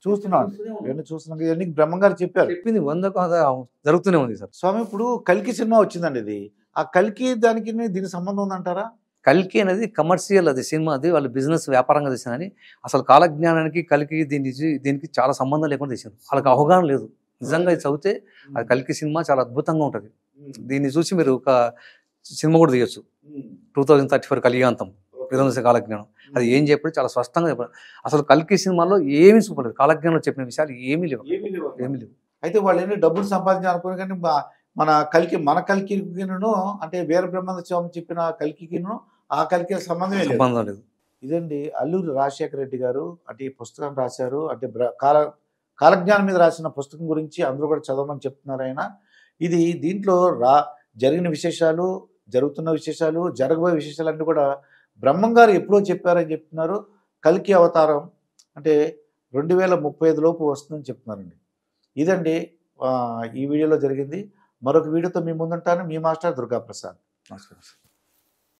చూస్తున్నాం, ఇవన్నీ చూస్తున్నాం. ఇవన్నీ బ్రహ్మంగారు చెప్పారు. చెప్పింది 100కు జరుగుతూనే ఉంది సార్. స్వామి, ఇప్పుడు కల్కి సినిమా వచ్చిందండి. ఇది ఆ కల్కి దానికి దీనికి సంబంధం ఉందంటారా? కల్కి అనేది కమర్షియల్, అది సినిమా, అది వాళ్ళు బిజినెస్ వ్యాపారంగా తీసినని. అసలు కాలజ్ఞానానికి కలికి దీనికి చాలా సంబంధం లేకుండా తీసారు. వాళ్ళకి అవగాహన లేదు. నిజంగా ఇది చదివితే అది కల్కి సినిమా చాలా అద్భుతంగా ఉంటుంది. దీన్ని చూసి మీరు ఒక సినిమా కూడా తీయొచ్చు. 2034 కలియాంతం విధ్వంస కాలజ్ఞానం. అది ఏం చెప్పాడు చాలా స్పష్టంగా చెప్పాడు. అసలు కల్కి సినిమాలో ఏమీ చూపలేదు, కాలజ్ఞానంలో చెప్పిన విషయాలు ఏమీ లేవు. అయితే వాళ్ళు ఏంటి డబ్బులు సంపాదించాలనుకుని, కానీ మన కల్కిను అంటే వీర బ్రహ్మానంద స్వామి చెప్పిన కల్కిను ఆ కల్కి సంబంధం లేదు. ఇదండి అల్లూరి రాజశేఖర రెడ్డి గారు అంటే ఈ పుస్తకం రాశారు. అంటే కాలజ్ఞానం మీద రాసిన పుస్తకం గురించి అందరూ కూడా చదవమని చెప్తున్నారు ఆయన. ఇది దీంట్లో జరిగిన విశేషాలు, జరుగుతున్న విశేషాలు, జరగబోయే విశేషాలన్నీ కూడా బ్రహ్మంగారు ఎప్పుడో చెప్పారని చెప్తున్నారు. కల్కి అవతారం అంటే 2035 లోపు వస్తుందని చెప్తున్నారండి. ఇదండి ఈ వీడియోలో జరిగింది. మరొక వీడియోతో మీ ముందుంటాను. మీ మాస్టర్ దుర్గాప్రసాద్. నమస్కారం.